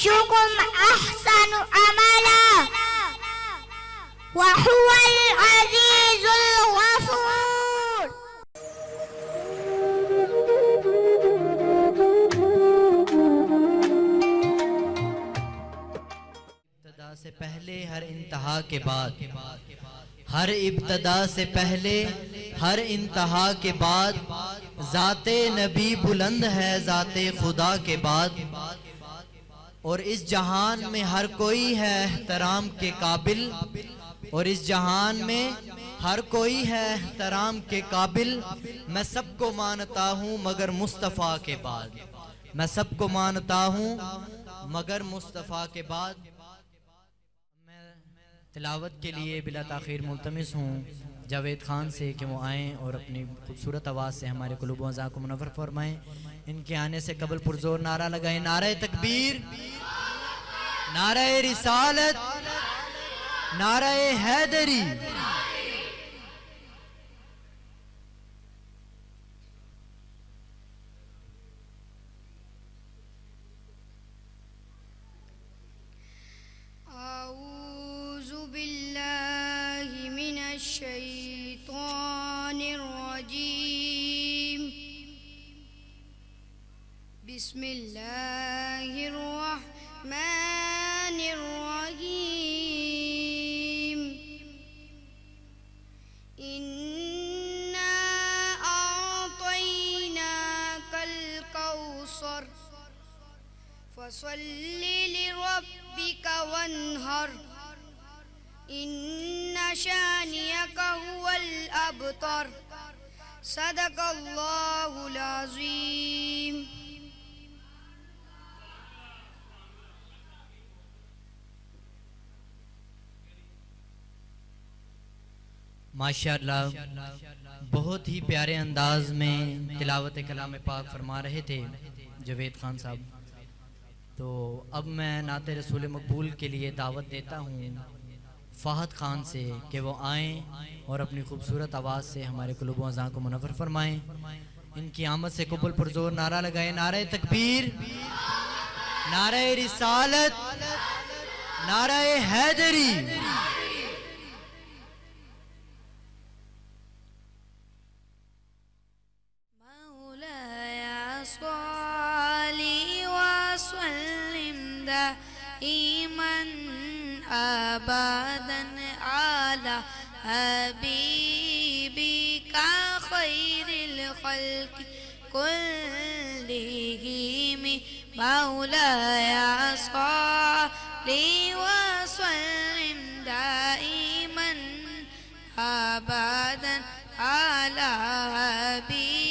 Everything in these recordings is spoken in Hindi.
अय्युकुम अहसनु अमला व हुवल अज़ीज़ुल गफ़ूर। इब्तिदा से पहले हर इंतहा के बाद, हर इब्तिदा से पहले हर इंतहा के बाद ज़ाते नबी बुलंद है ज़ाते खुदा के बाद। और इस जहान में हर कोई है एहतराम के काबिल, और इस जहान में हर कोई है एहतराम के काबिल। मैं सबको मानता हूँ मगर मुस्तफ़ा के बाद, मैं सबको मानता हूँ मगर मुस्तफ़ा के बाद। मैं तिलावत के लिए बिला ताख़ीर मुल्तमिस हूँ जावेद खान से कि वो आएँ और अपनी खूबसूरत आवाज़ से हमारे क़ुलूब व अज़ा को मुनव्वर फरमाएँ। इनके आने से कबल पुरजोर नारा लगाएं, नारे तकबीर, नारे रिसालत, नारे हैदरी। औज़ु बिल्लाहि मिनश शैतानिर रजीम। बिस्मिल्लाहिर रहमानिर रहीम। इन्ना आतैनाकल कौसर फसल्लि लिरब्बिका वन्हर। इन्ना शानियका हुवल अबतर। सदक़ल्लाहुल अज़ीम। माशाअल्लाह, बहुत ही प्यारे अंदाज में तिलावत कलाम पाक फरमा रहे थे जावेद खान साहब। तो अब मैं नाते रसूल मकबूल के लिए दावत देता हूँ फ़हद खान से कि वो आएँ और अपनी खूबसूरत आवाज़ से हमारे क़ुलूब व अज़ा को मुनव्वर फरमाएँ। इनकी आमद से कबूल पुरजोर नारा लगाए, नारे तकबीर, नारे रिसालत, नारे हैदरी। ईमन अबदन आला हबीबी का खैरिल खल्क कुल्लिहिम। मौलाया सल्ली व सल्लिम दाइमन अबदन आला हबीबी।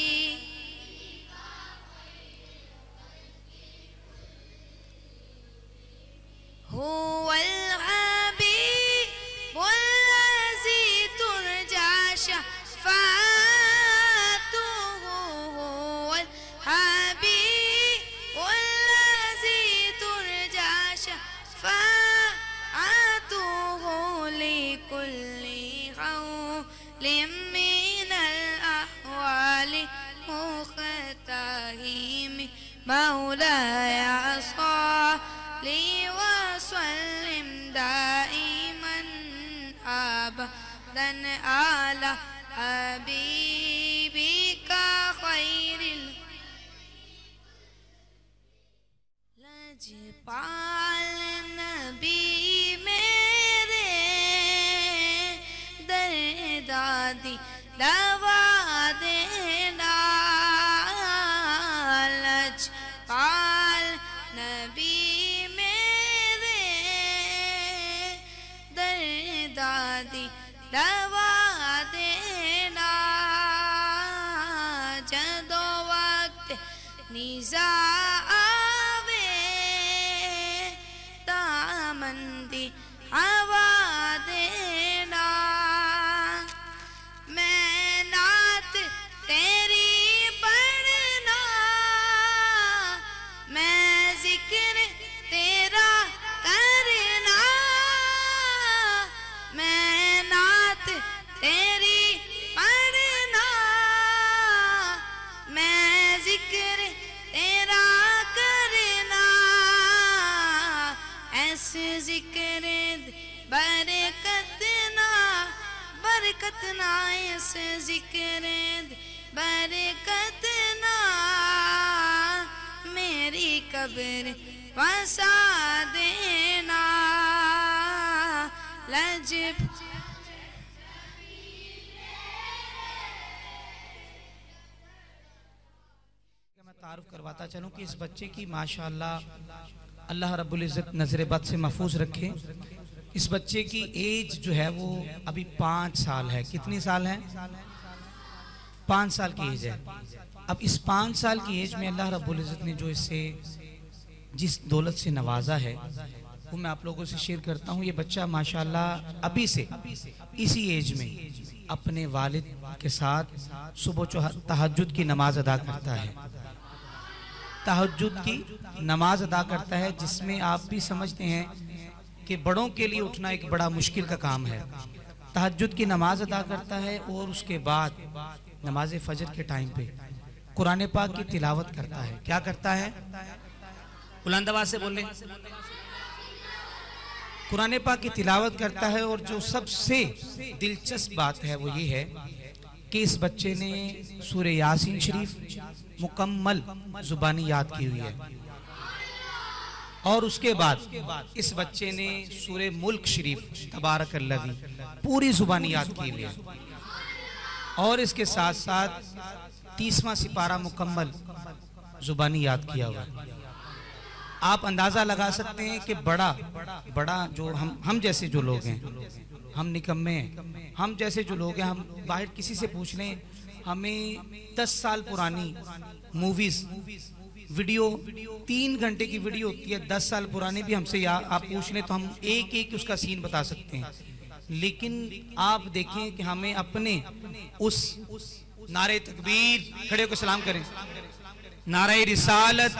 हुवल हबीबुल लज़ी तुरजा शफ़ाअतुहु। हुवल हबीबुल लज़ी तुरजा शफ़ाअतुहु लिकुल्ली क़ौलिम मिनल अहवालि मुख़्तहिम। मौलाया सल्ली व सल्लिम दाइमन अबदन आला हबीबी का खैरिल। लजपाल नबी मेरे दर्दादी दवा देना। लजपाल नबी दादी दवा देना। जदो वक्त निज़ा आवे तामंदी हवा देना। मैं नात तेरी पढ़ना, मैं जिक्र तेरा करना। मैं नात तेरी पढ़ना, मैं जिक्र तेरा करना। जिक्र बरकत ना इस जिक्र बरकत ना मेरी कब्र वसा देना लज मैं तारुफ करवाता चलूं कि इस बच्चे की माशाअल्लाह अल्लाह रब्बुल इज़्ज़त नजर बद से महफूज रखे। इस बच्चे की एज जो है वो अभी 5 साल है। कितनी साल है? 5 साल की एज है। अब इस 5 साल की एज में अल्लाह रब्बुल इज़्ज़त ने जो इससे जिस दौलत से नवाजा है वो मैं आप लोगों से शेयर करता हूँ। ये बच्चा माशाअल्लाह अभी से इसी एज में अपने वालिद के साथ सुबह तहज्जुद की नमाज अदा करता है। तहज्जुद की नमाज अदा करता है, जिसमें आप भी समझते हैं कि बड़ों के लिए उठना एक बड़ा मुश्किल का काम है। तहज्जुद की नमाज अदा करता है और उसके बाद नमाज फजर के टाइम पे कुरान पाक की तिलावत करता है। क्या करता है? बुलंद आवाज से बोले। कुरान पाक की तिलावत करता है। और जो सबसे दिलचस्प बात है वो ये है कि इस बच्चे ने सूरह यासीन शरीफ मुकम्मल जुबानी याद की हुई है। और उसके बाद इस बच्चे ने सूरह मुल्क शरीफ तबारकल्लज़ी पूरी जुबानी याद की हुई है। और इसके साथ साथ 30वां सिपारा मुकम्मल जुबानी याद किया हुआ है। आप अंदाजा लगा सकते हैं कि बड़ा जो हम जैसे जो लोग हैं, हम निकम्मे हैं, हम जैसे जो लोग हैं, हम बाहर किसी से पूछ लें, हमें 10 साल पुरानी मूवीज वीडियो 3 घंटे की वीडियो होती है, 10 साल पुरानी भी हमसे आप पूछ लें तो हम एक एक उसका सीन बता सकते हैं। लेकिन आप देखें कि हमें अपने उस नारे तकबीर, खड़े होकर सलाम करें, नारे रिसालत,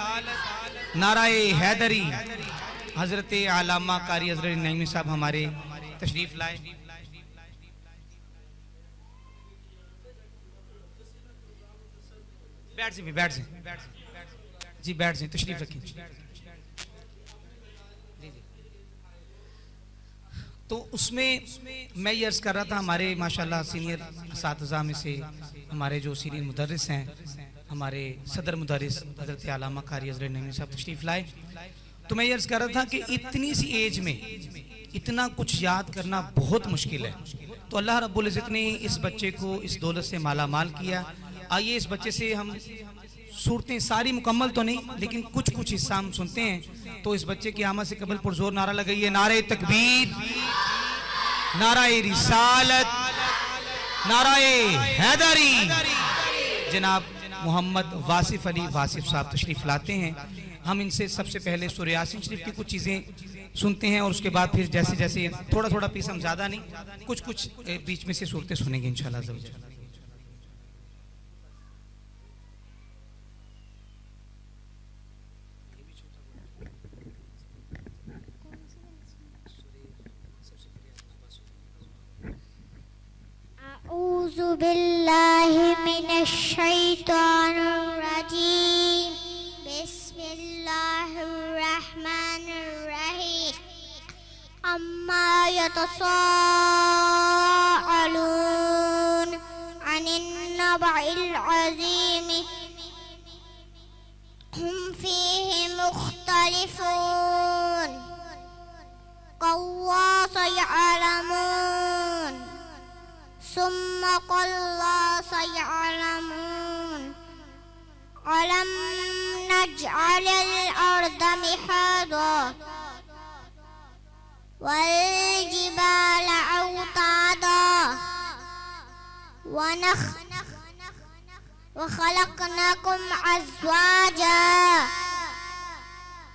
नाराए हैदरी, हजरत आलामा कारी हजरत नईमी साहब हमारे तशरीफ लाए। बैठ से जी, बैठ से तशरीफ रखें। तो उसमें मैं ये अर्ज कर रहा था, हमारे माशाल्लाह सीनियर असातिज़ा में से हमारे जो सीनियर मुदर्रिस हैं, हमारे सदर मुदर्रिस हजरत आलामा कारी हजरत नईमी साहब तशरीफ लाए। तो मैं ये अर्ज कर रहा था कि इतनी सी एज में इतना कुछ याद करना बहुत मुश्किल है। तो अल्लाह रब्बुल इज़्ज़त ने इस बच्चे को इस दौलत से माला माल किया। आइए इस बच्चे से हम सूरतें, सारी मुकम्मल तो नहीं लेकिन कुछ कुछ हिस्सा हम सुनते हैं। तो इस बच्चे की आमद से कबल पुरजोर नारा लगाइए, नारे तकबीर, नाराए रिसालत, नाराए हैदरी। जनाब मोहम्मद वासिफ अली वासिफ साहब तशरीफ लाते हैं। हम इनसे सबसे पहले सूरह यासीन शरीफ की कुछ चीज़ें सुनते हैं और उसके बाद फिर जैसे जैसे थोड़ा पीस, हम ज़्यादा नहीं, कुछ बीच में से सूरतें सुनेंगे इंशाल्लाह। अऊज़ु बिल्लाहि मिनश शैतानिर रजीम। बिस्मिल्लाहिर रहमानिर रहीम। अम्मा यतसाअलून अनिन नबइल अज़ीम हुम फीहि मुख्तलिफून कव्वा सयअलमून सुम्मा कल्ला सयअलमून अलम नजअलिल अर्द मिहादा वल जिबाल औतादा वखलकनाकुम अज़वाजा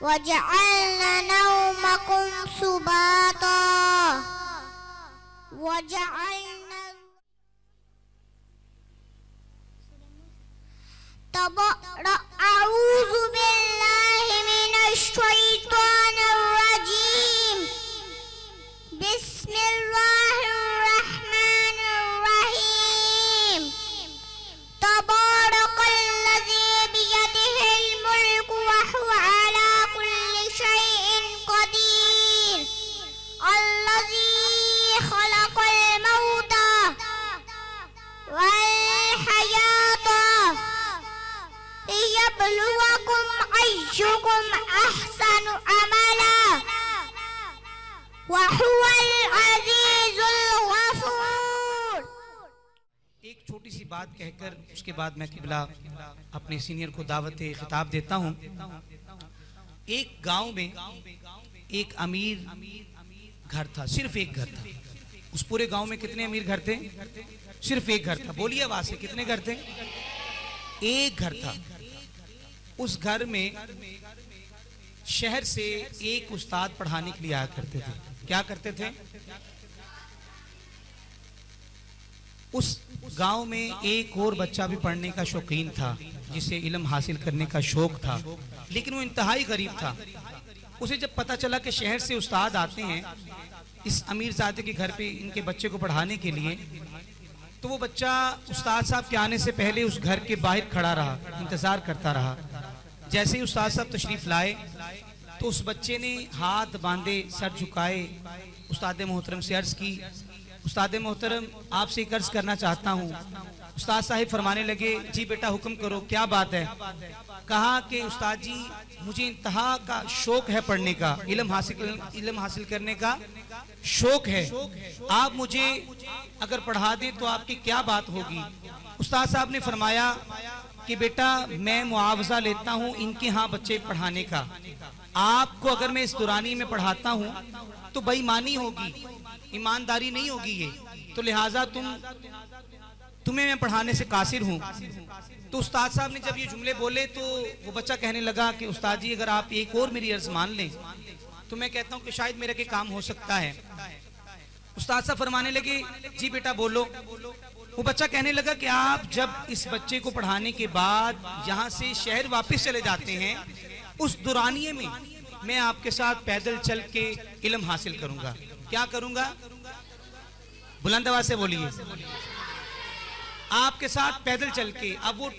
वजअलना नौमकुम सुबाता वजअलना अऊज़ु बिल्लाहि मिनश शैतानिर रजीम। बिस्मिल्लाहिर रहमानिर रहीम। तबारकल्लज़ी बियदिहिल मुल्कु व हुवा अला कुल्लि शैइन क़दीर। बात कहकर उसके बाद मैं किबला अपने सीनियर को दावत खिताब देता हूँ। एक गांव में एक अमीर घर था, सिर्फ एक घर था। उस पूरे गांव में कितने अमीर घर थे? सिर्फ एक घर था। बोलिए आवाज से, कितने घर थे? एक घर था। उस घर में शहर से एक उस्ताद पढ़ाने के लिए आया करते थे। क्या करते थे? उस गांव में एक और बच्चा भी पढ़ने का शौकीन था, जिसे इल्म हासिल करने का शौक था, लेकिन वो इंतहाई गरीब था। उसे जब पता चला कि शहर से उस्ताद आते हैं इस अमीर ज़ादे के घर पे इनके बच्चे को पढ़ाने के लिए, तो वो बच्चा उस्ताद साहब के आने से पहले उस घर के बाहर खड़ा रहा, इंतजार करता रहा। जैसे ही उस्ताद साहब तशरीफ लाए तो उस बच्चे ने हाथ बांधे, सर झुकाए, उस्ताद मोहतरम से अर्ज की, उस्ताद मोहतरम आपसे एक अर्ज करना चाहता हूँ। उस्ताद साहिब फरमाने लगे, जी बेटा हुक्म करो, क्या बात है? कहा कि उस्ताद जी मुझे इंतहा का शौक है पढ़ने का, इल्म हासिल करने का शौक है। आप मुझे अगर पढ़ा दें तो आपकी क्या बात होगी? उस्ताद साहब ने फरमाया कि बेटा मैं मुआवजा लेता हूँ इनके यहाँ बच्चे पढ़ाने का। आपको अगर मैं इस दुरानी में पढ़ाता हूँ तो बेईमानी होगी, ईमानदारी नहीं होगी ये, तो लिहाजा तुम्हें मैं पढ़ाने से कासिर हूँ। तो उस्ताद साहब ने जब ये जुमले बोले तो वो बच्चा कहने लगा कि उस्ताद जी अगर आप एक और मेरी अर्ज मान लें तो मैं कहता हूँ कि शायद मेरे के काम हो सकता है। उस्ताद साहब फरमाने लगे, जी बेटा बोलो। वो बच्चा कहने लगा कि आप जब इस बच्चे को पढ़ाने के बाद यहाँ से शहर वापस चले जाते हैं, उस दुरानिये में मैं आपके साथ पैदल चल के इल्म हासिल करूंगा। क्या करूंगा? बुलंद आवाज से बोलिए। आपके साथ पैदल चल के। अब वो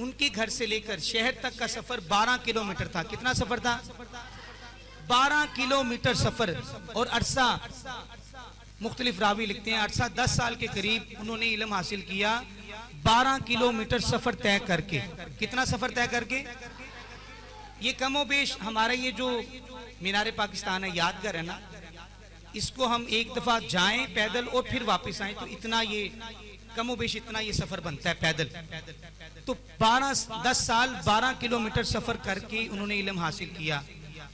उनके घर से लेकर शहर तक का सफर 12 किलोमीटर था। कितना सफर था? 12 किलोमीटर सफर। और अरसा मुख्तलिफ रावी लिखते हैं अरसा 10 साल के करीब उन्होंने इल्म हासिल किया, 12 किलोमीटर सफर तय करके। कितना सफर तय करके? ये कमो बेश हमारा ये जो मीनार पाकिस्तान है, यादगार है ना, इसको हम एक दफा जाएं पैदल और फिर वापस आएं तो इतना ये कमो बेश इतना ये सफर बनता है पैदल। तो 10 साल 12 किलोमीटर सफर करके उन्होंने इल्म हासिल किया।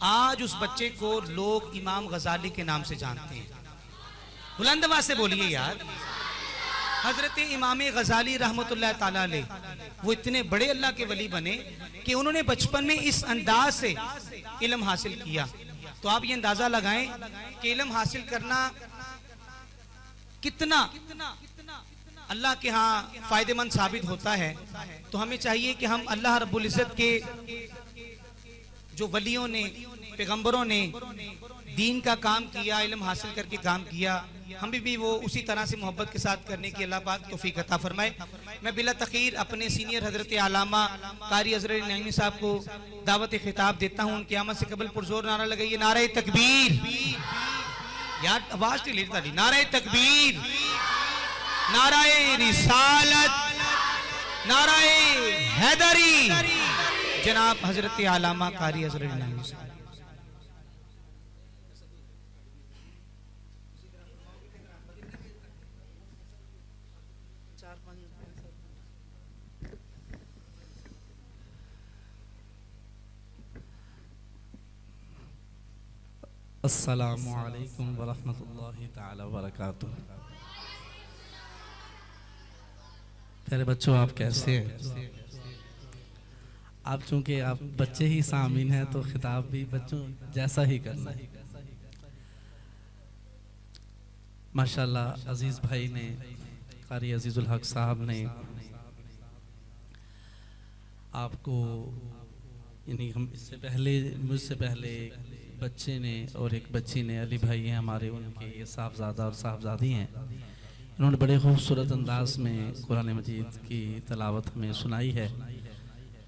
आज उस बच्चे को लोग इमाम गजाली के नाम से जानते हैं। बुलंद आवाज से बोलिए यार। हजरत इमाम गजाली रहमतुल्लाह ताला अलैह वो इतने बड़े अल्लाह के वली बने कि उन्होंने बचपन में इस अंदाज से इल्म हासिल किया। तो आप ये अंदाजा लगाएं कि इल्म हासिल करना कितना अल्लाह के यहाँ फायदेमंद साबित होता है। तो हमें चाहिए कि हम अल्लाह रब्बुल इज्जत के जो वलियों ने, पैगंबरों ने दीन का काम किया, इल्म हासिल करके काम किया, हमें भी वो उसी तरह से मोहब्बत के साथ करने की अल्लाह पाक तौफीक अता फरमाए। मैं बिला तखीर अपने सीनियर हजरत आलामा कारी अजहर नईमी साहब को दावत खिताब देता हूँ। उनकी आमद से कबल पुरजोर नारा लगाइए, नारे तकबीर। यार आवाज नहीं लेता नहीं। नारे तकबीर, नाराए रिसालत, नाराए हैदरी। जनाब हजरत आलामा कारी अजहर नईमी साहब। अस्सलामु अलैकुम वरहमतुल्लाहि ताला वबरकातुह। प्यारे बच्चों, आप कैसे हैं? आप चूंकि आप बच्चे ही सामीन हैं तो खिताब भी बच्चों जैसा ही करना है। माशाल्लाह अजीज भाई ने, कारी अजीजुल हक साहब ने आपको, यानी हम इससे पहले, मुझसे पहले बच्चे ने और एक बच्ची ने, अली भाई हैं हमारे, उनके ये साहबजादा और साहबजादी हैं। इन्होंने बड़े खूबसूरत अंदाज में कुरान मजीद की तलावत हमें सुनाई है।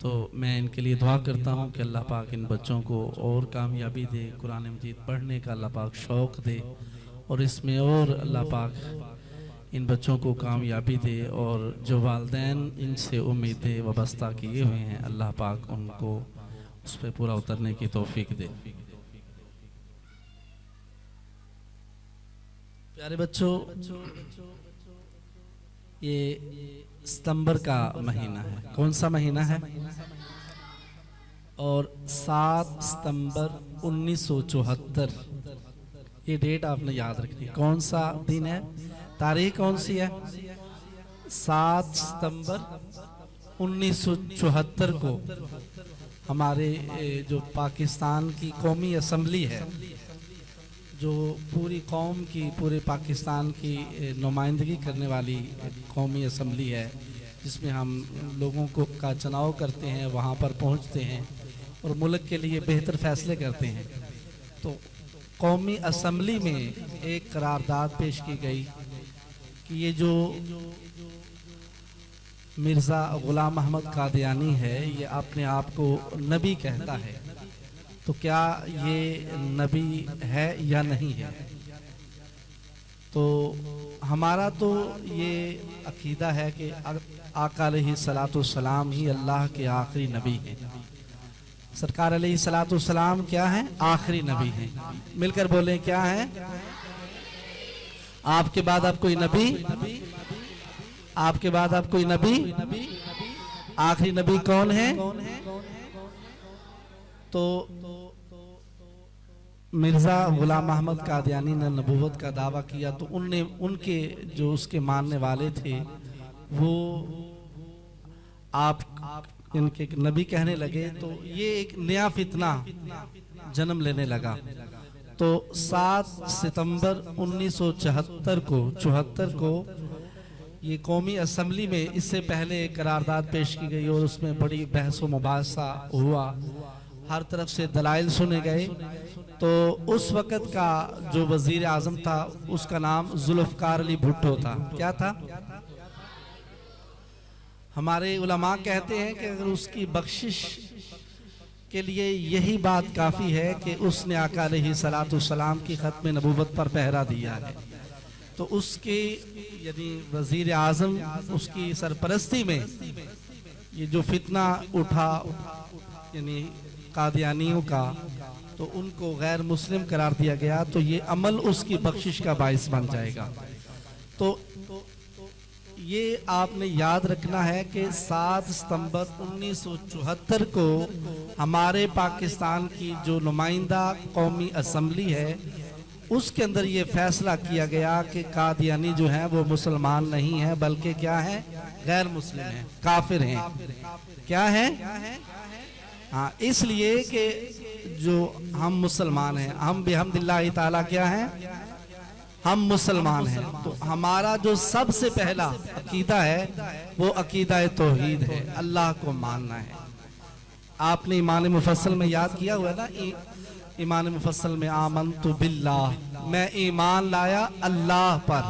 तो मैं इनके लिए दुआ करता हूँ कि अल्लाह पाक इन बच्चों को और कामयाबी दे, कुरान मजीद पढ़ने का अल्लाह पाक शौक़ दे, और इसमें और अल्लाह पाक इन बच्चों को कामयाबी दे। और जो वालिदैन इनसे उम्मीदें वाबस्ता किए हुए हैं, अल्लाह पाक उनको उस पर पूरा उतरने की तौफीक दे। प्यारे बच्चों, ये सितंबर का महीना है। कौन सा महीना है? और 7 सितंबर 1974, ये डेट आपने याद रखनी। कौन सा दिन है? तारीख कौन सी है? 7 सितंबर 1974 को हमारे जो पाकिस्तान की कौमी असम्बली है, जो पूरी कौम की, पूरे पाकिस्तान की नुमाइंदगी करने वाली कौमी असम्बली है, जिसमें हम लोगों को का चुनाव करते हैं, वहाँ पर पहुँचते हैं और मुल्क के लिए बेहतर फैसले करते हैं। तो कौमी असम्बली में एक करारदाद पेश की गई कि ये जो मिर्ज़ा ग़ुलाम अहमद कादियानी है, ये अपने आप को नबी कहता है, तो क्या ये नबी है या नहीं है? तो हमारा तो ये अकीदा है कि आका अलैहिस्सलाम ही अल्लाह के आखिरी नबी हैं। सरकार अलैहिस्सलाम क्या है? आखिरी नबी हैं। मिलकर बोलें, क्या है? आपके बाद अब कोई नबी? आपके बाद अब कोई नबी? आखिरी नबी कौन है? तो मिर्ज़ा ग़ुलाम अहमद कादियानी ने नबूवत का दावा किया, तो उनने, उनके जो उसके मानने वाले थे, वो आप इनके नबी कहने लगे। तो ये एक नया फितना जन्म लेने लगा। तो 7 सितंबर 1974 को ये कौमी असम्बली में, इससे पहले एक करारदाद पेश की गई और उसमें बड़ी बहस व मुबासा हुआ, हर तरफ से दलाइल सुने गए। तो उस वक़्त का जो वज़ीर आज़म था, उसका नाम जुल्फ़कार अली भुट्टो था। क्या था? हमारे उलमा कहते हैं कि अगर उसकी बख्शिश के लिए यही बात काफ़ी है कि उसने आका अलैहिस्सलाम की ख़त्म नबूवत पर पहरा दिया है, तो उसके यानी वज़ीर आज़म, उसकी सरपरस्ती में ये जो फितना उठा यानी कादियानियों का, तो उनको गैर मुस्लिम करार दिया गया। तो ये अमल उसकी बख्शिश का बाइस बन जाएगा। तो ये आपने याद रखना है कि 7 सितंबर 1974 को हमारे पाकिस्तान की जो नुमाइंदा कौमी असम्बली है, उसके अंदर ये फैसला किया गया कि कादियानी जो है वो मुसलमान नहीं है, बल्कि क्या है? गैर मुस्लिम है, काफिर हैं। क्या है? हाँ, इसलिए कि जो हम मुसलमान हैं, हम बिहम्दिल्लाह ताला क्या हैं? हम मुसलमान हैं। तो हमारा जो सबसे पहला अकीदा है वो अकीदा तौहीद है, अल्लाह को मानना है। आपने ईमान मुफस्सल में याद किया हुआ ना, ईमान मुफस्सल में आमनतु बिल्लाह, मैं ईमान लाया अल्लाह पर।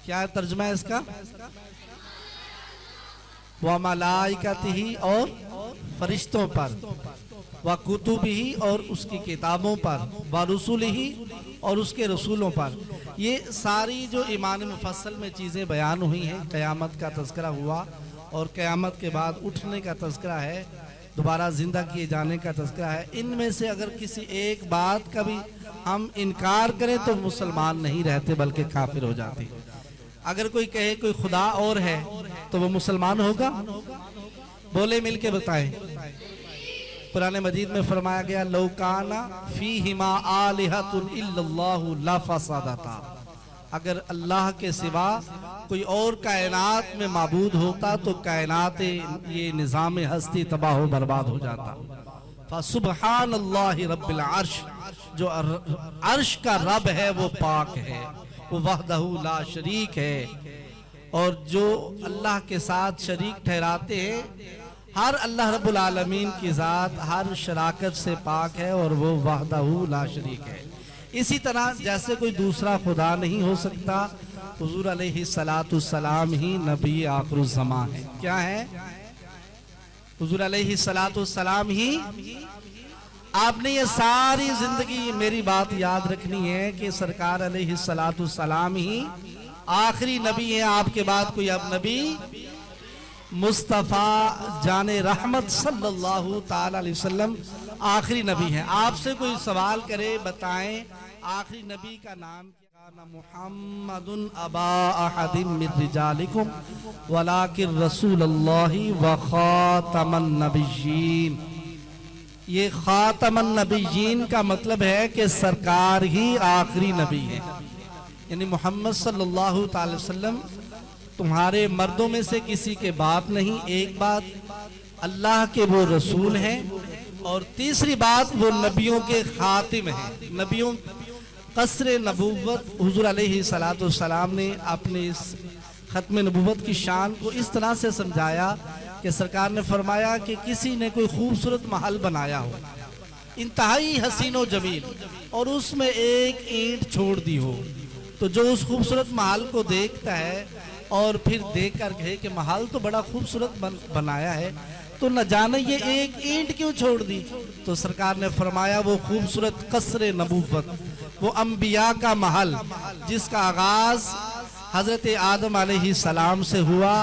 क्या तर्जुमा है इसका? व मलाइकतिही, और फरिश्तों पर, व कुतुबिही, और उसकी किताबों पर, व रुसुलिही, और उसके रसूलों पर। ये सारी जो ईमान मुफस्सल में चीज़ें बयान हुई हैं, क़यामत का तज़किरा हुआ और क़यामत के बाद उठने का तज़किरा है, दोबारा ज़िंदा किए जाने का तज़किरा है। इनमें से अगर किसी एक बात का भी हम इनकार करें तो मुसलमान नहीं रहते, बल्कि काफिर हो जाते। अगर कोई कहे कोई खुदा और है तो वो मुसलमान होगा? बोले, मिलके बताएं। कुरान मजीद में फरमाया गया, लौकाना फीहिमा आलिहतुन इल्लल्लाहु ला फसादता, अगर अल्लाह के सिवा कोई और कायनात में माबूद होता तो कायनात ये निज़ाम हस्ती तबाह व बर्बाद हो जाता। फसुब्हानल्लाहि रब्बिल अर्श, जो अर्श का रब है वो पाक है, वो वहदहू ला शरीक है। और जो अल्लाह के साथ शरीक ठहराते हैं, हर अल्लाह रब्बुल आलमीन की ज़ात हर शराकत से पाक है और वो वहदहू ला शरीक है। इसी तरह जैसे कोई दूसरा खुदा नहीं हो सकता, हुजूर अलैहिस्सलाम ही नबी आखिरुज़्ज़मां है। क्या है? हुजूर अलैहिस्सलाम ही। आपने ये सारी जिंदगी मेरी बात याद रखनी है कि सरकार अलैहिस्सलाम ही आखिरी नबी है, आपके बाद कोई अब नबी। मुस्तफ़ा जाने रहमत सल्लल्लाहु ताला अलैहि वसल्लम आखिरी नबी है। आपसे कोई सवाल करे, बताएं आखिरी नबी का नाम क्या? मुहम्मदुन अबा अहदिम मिन रिजालिकुम वलाकिन रसूलुल्लाहि व खातमन नबिय्यीन। ये खातमन नबिय्यीन का मतलब है कि सरकार ही आखिरी नबी है, यानी मोहम्मद सल्लल्लाहु अलैहि वसल्लम तुम्हारे मर्दों में से किसी के बाप नहीं। एक बात, अल्लाह के वो रसूल हैं, और तीसरी बात वो नबियों के खातिम हैं। नबियों कसरे नबूवत हुजूर अलैहि सलातो सलाम ने अपने इस खत्म नबूवत की शान को इस तरह से समझाया कि सरकार ने फरमाया कि किसी ने कोई खूबसूरत महल बनाया हो, इंतहाई हसीन व जमील, और उसमें एक ईंट छोड़ दी हो, तो जो उस खूबसूरत महल को देखता है और फिर देख कर कहे कि महल तो बड़ा खूबसूरत बनाया है, तो न जाने ये एक ईंट क्यों छोड़ दी। तो सरकार ने फरमाया वो खूबसूरत कसरे नबूवत, वो अंबिया का महल जिसका आगाज हजरत आदम अलैहिस्सलाम से हुआ,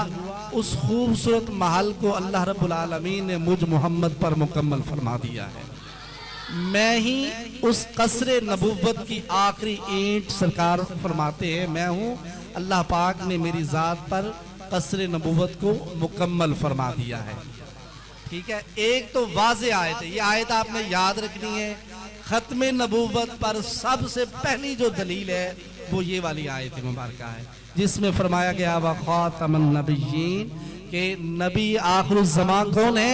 उस खूबसूरत महल को अल्लाह रब्बुल आलमीन ने मुझ मोहम्मद पर मुकम्मल फरमा दिया है। मैं ही उस कसरे नबूवत की आखिरी ईंट, सरकार फरमाते हैं मैं हूँ। अल्लाह पाक ने मेरी ज़ात पर कसरे नबूवत को मुकम्मल फरमा दिया है। ठीक है, एक तो वाज़े आयत है, ये आयत आपने याद रखनी है। खत्म नबूवत पर सबसे पहली जो दलील है वो ये वाली आयत मुबारक है, जिसमें फरमाया गया व खातमन नबिय्यीन के नबी आखिरुज़्ज़मान कौन है।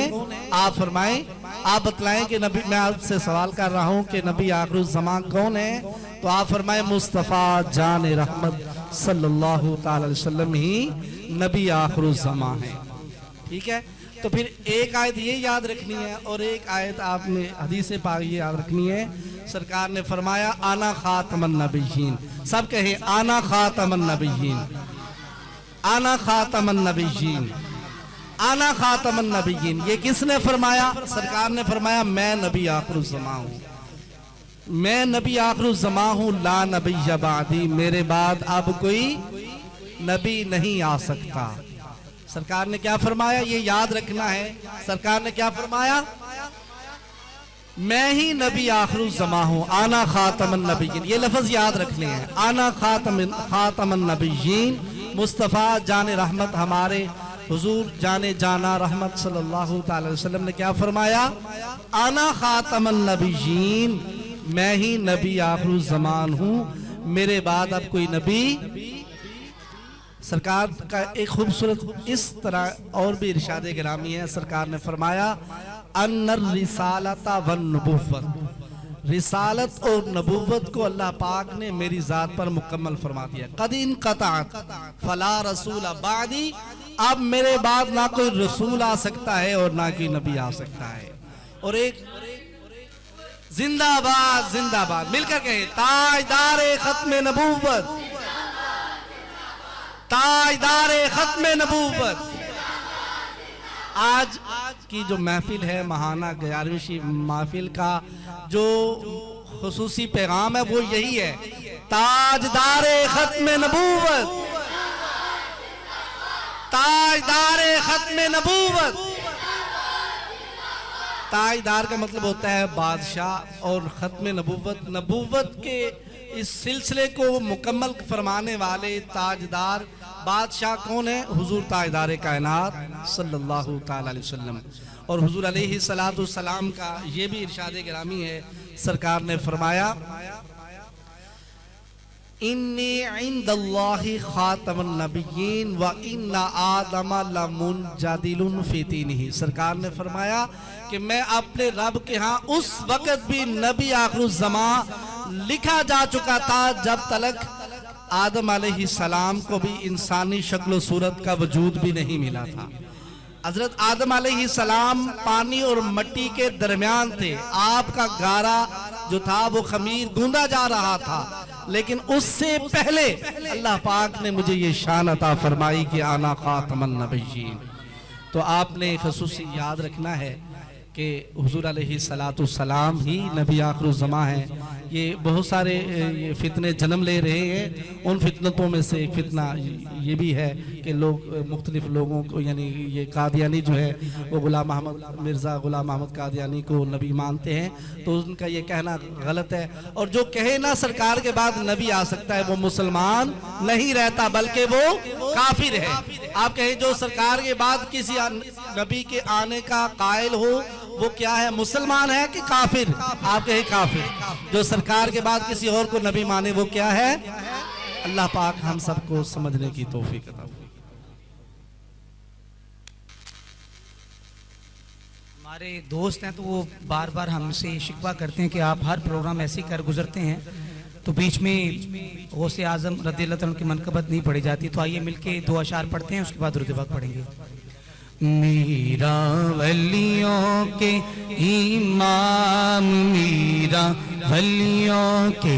आप फरमाएं, आप बतलाएं कि नबी, मैं आपसे सवाल कर रहा हूं कि नबी आखिरुज़्ज़मान कौन है, तो आप फरमाएं मुस्तफ़ा जान रहमत सल्लल्लाहु ताला अलैहि वसल्लम ही नबी आखिरुज़्ज़मान है। ठीक है, तो फिर एक आयत ये याद रखनी है और एक आयत आपने हदीस पाक ये याद रखनी है। सरकार ने फरमाया आना खातमन नबिय्यीन, सब कहे आना खातमन नबिय्यीन, आना खातमन नबिय्यीन, आना खातमन नबिय्यीन। ये किसने फरमाया? सरकार ने फरमाया मैं नबी आखिरुज़्ज़मान हूँ, मैं नबी आखिरुज़्ज़मान हूँ, ला नबिय्य बादी, मेरे बाद अब कोई नबी नहीं आ सकता। सरकार ने क्या फरमाया ये याद रखना है। सरकार ने क्या फरमाया? मैं ही नबी आखिरुज़्ज़मान हूँ, आना खातमन नबिय्यीन। ये लफ्ज याद रखने हैं, आना खातमन नबिय्यीन। मुस्तफ़ा जाने रहमत हमारे हुजूर जाने जाना रहमत सल्लल्लाहु अलैहि वसल्लम ने क्या फरमाया? आना खातमन नबिय्यीन, मैं ही नबी आखिरुज़्ज़मान हूँ, मेरे बाद अब कोई नबी। सरकार का एक खूबसूरत इस तरह और भी इरशाद गिरामी है। सरकार ने फरमाया अन्नर रिसालता वन नबुव्वत, रिसालत और नबुव्वत को अल्लाह पाक ने मेरी ज़ात पर मुकम्मल फरमा दिया। कद इनक़ताअत फला रसूल बादी, अब मेरे बाद ना कोई रसूल आ सकता है और ना कोई नबी आ सकता है। और एक जिंदाबाद जिंदाबाद मिलकर कहे ताजदारे खत्म नबुव्वत, ताजदारे खत्म नबूवत। आज की जो महफिल है महाना 11वीं महफिल का जो खुसूसी पैगाम है वो यही है, ताजदारे खत्म नबूवत, ताजदारे खत्म नबूवत। ताजदार का मतलब होता है बादशाह, और खत्म नबूवत, नबूवत के इस सिलसिले को मुकम्मल फरमाने वाले ताजदार बादशाह कौन है? हुजूर ताजदार कायनात सल्लल्लाहु ताला अलैहि वसल्लम। और हुजूर अलैहि सलातो सलाम का ये भी इरशाद गिरामी है। सरकार ने फरमाया इन्नी इंदल्लाहि खातमुन नबिय्यीन व इन्ना आदम लमुनजादिलुन फी दीनिही। सरकार ने फरमाया कि मैं अपने रब के यहाँ उस वक़्त भी नबी आखिरुज़्ज़मान लिखा जा चुका था जब तक आदम अलैहिस्सलाम को भी इंसानी शक्ल सूरत का वजूद भी नहीं मिला था। हजरत आदम अलैहिस्सलाम पानी और मिट्टी के दरमियान थे, आपका गारा जो था वो खमीर गूंदा जा रहा था, लेकिन उससे पहले अल्लाह पाक ने मुझे ये शान अता फरमाई कि आना खातमन नबिय्यीन। तो आपने खसूसी याद रखना है कि हुजूर अलैहि सलातो सलाम ही नबी आखिरुज़्ज़मान है। ये बहुत सारे ये फितने जन्म ले रहे हैं। उन फितनतों में से एक फितना ये भी है कि लोग मुख्तलिफ लोगों को, यानी ये कादियानी जो है वो गुलाम अहमद मिर्ज़ा गुलाम अहमद कादियानी को नबी मानते हैं, तो उनका ये कहना गलत है। और जो कहे ना सरकार के बाद नबी आ सकता है, वो मुसलमान नहीं रहता बल्कि वो काफिर है। आप कहें जो सरकार के बाद किसी नबी के आने का कायल हो वो क्या है, मुसलमान है कि काफिर? आप कहें काफिर। जो सरकार के बाद किसी और को नबी माने वो क्या है? अल्लाह पाक हम सबको समझने की तौफीक अता फरमाए। हमारे दोस्त हैं तो वो बार बार हमसे शिकवा करते हैं कि आप हर प्रोग्राम ऐसे ही कर गुजरते हैं, तो बीच में गौसे आजम रज़ियल्लाहु अन्हु की मनक़बत नहीं पढ़ी जाती। तो आइए मिलके 2 अशार पढ़ते हैं, उसके बाद दुरूद पाक पढ़ेंगे। मीरा वलियों के इमाम, मीरा वलियों के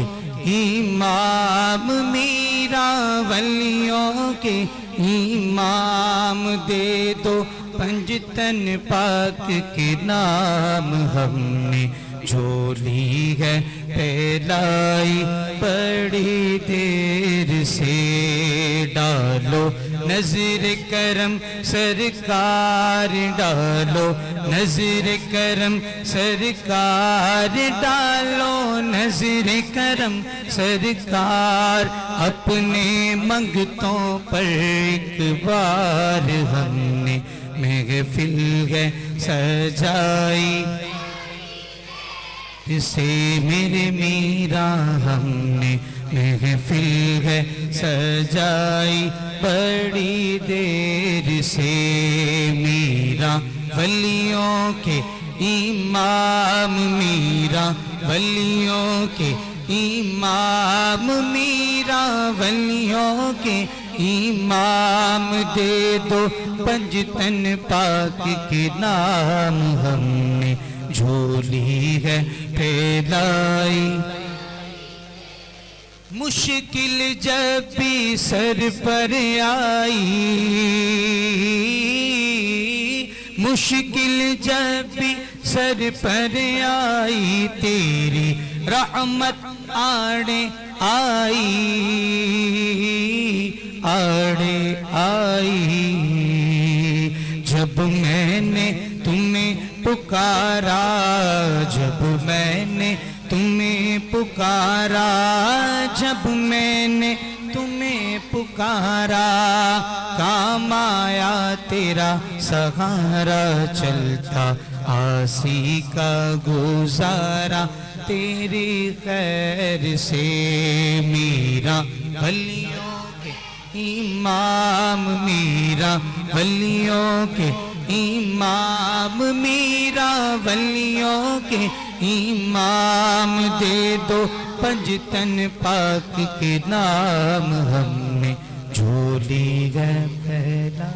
इमाम, मीरा वलियों के इमाम, दे दो पंजतन पाक के नाम, हमने झोली है फैलाई बड़ी देर से, डालो नजर करम सरकार, डालो नजर करम सरकार, डालो नजर करम सरकार, अपने मंगतों पर एक बार हमने महफिल है सजाई से, मेरे मीरा हमने महफिल है सजाई बड़ी देर से, मीरा वलियों के इमाम, मीरा वलियों के इमाम, मीरा वलियों के इमाम, दे दो पंजतन पाक के नाम, हमने झोली है फैलाई। मुश्किल जब भी सर पर आई, मुश्किल जब भी सर पर आई, तेरी रहमत आड़े आई, आड़े आई। जब मैंने तुम्हें पुकारा, जब मैंने तुम्हें पुकारा, जब मैंने तुम्हें पुकारा, काम आया तेरा सहारा, चलता आसी का गुजारा तेरी खैर से, मीरा वलियों के इमाम, मीरा वलियों के इमाम, मीरा वलियों के इमाम, दे दो पंजतन पाक के नाम, हमने झोली है पहला।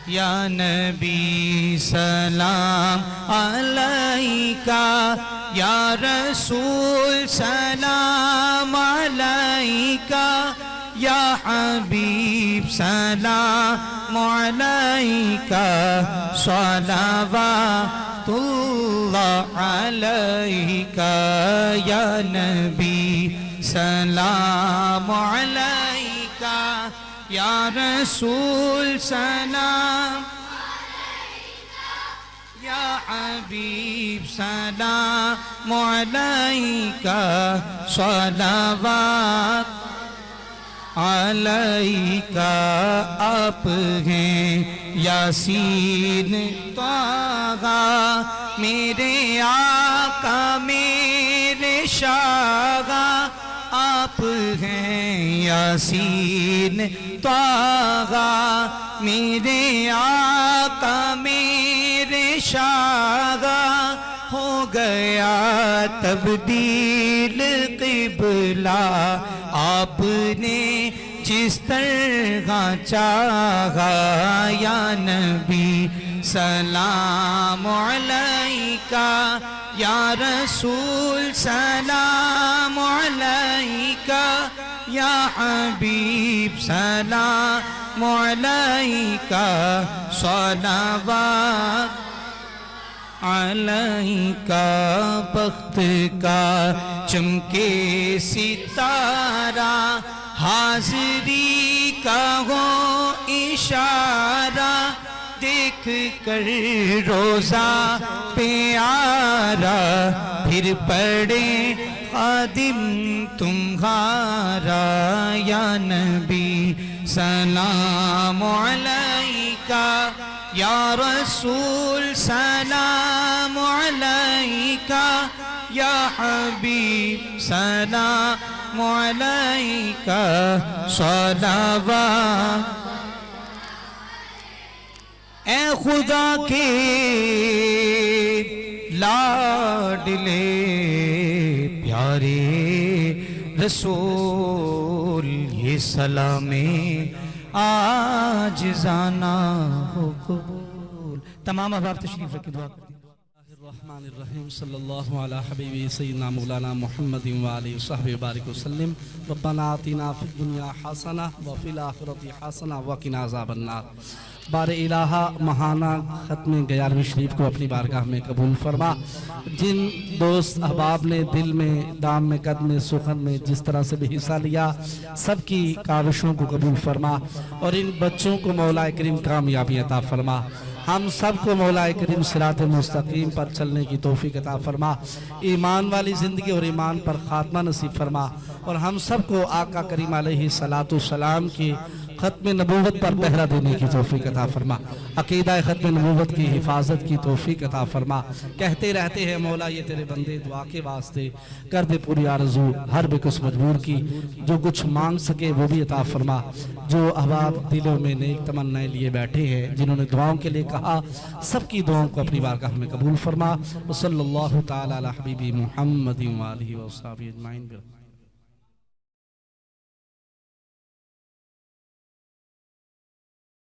या नबी सलाम अलैका, या रसूल सलाम अलैका, या हबीब सलाम अलैका, सलावतुल्लाह अलैका, या नबी सलाम अलैका, या रसूल सलाम, या हबीब सलाम अलैका, सलावत अलैका। आप हैं यासीन तागा, मेरे आका मेरे शागा, आप हैं यासीन तागा, मेरे आका मेरे शागा, हो गया तब्दील क़िबला, आपने जिस तरह चाहा, या नबी सलाम अलैका, या रसूल सलाम अलैका, या हबीब सलाम अलैका, सलावत अलैका बख्त का चमके सितारा, हाज़री का हो इशारा, देख कर रोज़ा प्यारा, फिर पड़े खादिम तुम्हारा। या नबी सलाम अलैका, या रसूल सलाम अलैका, या हबीब सलाम अलैका, सलावत। ए खुदा के लाडले प्यारे रसूल, ये सलामे आज जाना हो कबूल। तमाम अहबाब तशरीफ रखिए, दुआ करते हैं। रहमानिर्रहीम सल्लल्लाहु अला हबीबी सय्यिदना मौलाना मुहम्मदिन व आलिहि वसहबिहि बारिक वसल्लम। रब्बना आतिना फिद दुनिया हसना व फिल आखिरति हसना व किना अज़ाबन्नार। बार इलाहा महाना ख़त्म 11वीं शरीफ को अपनी बारगाह में कबूल फरमा। जिन दोस्त अहबाब ने दिल में, दाम में, कद में, सुखन में जिस तरह से भी हिस्सा लिया, सबकी काविशों को कबूल फरमा और इन बच्चों को मौला करीम कामयाबी अता फरमा। हम सबको मौला करीम सिरात मुस्तकीम पर चलने की तौफीक अता फरमा, ईमान वाली ज़िंदगी और ईमान पर ख़ात्मा नसीब फरमा और हम सबको आका करीम अलैहि सलातु सलाम की ख़त्म नबूवत पर पहरा देने की तौफीक अता फरमा, अकीदा ख़त्म नबूवत की हिफाजत की तौफीक अता फरमा। कहते रहते हैं मौला ये तेरे बंदे दुआ के वास्ते कर दे पूरी आरज़ू हर बेकुस मजबूर की, जो कुछ मांग सके वो भी अता फरमा। जो अहबाब दिलों में नेक तमन्नाएं लिए बैठे हैं, जिन्होंने दुआओं के लिए कहा, सबकी दुआओं को अपनी बारगाह में कबूल फरमा। सल्लल्लाहु तआला अला हबीबी मुहम्मदिन व आलिहि व अस्हाबिहि अजमाइन।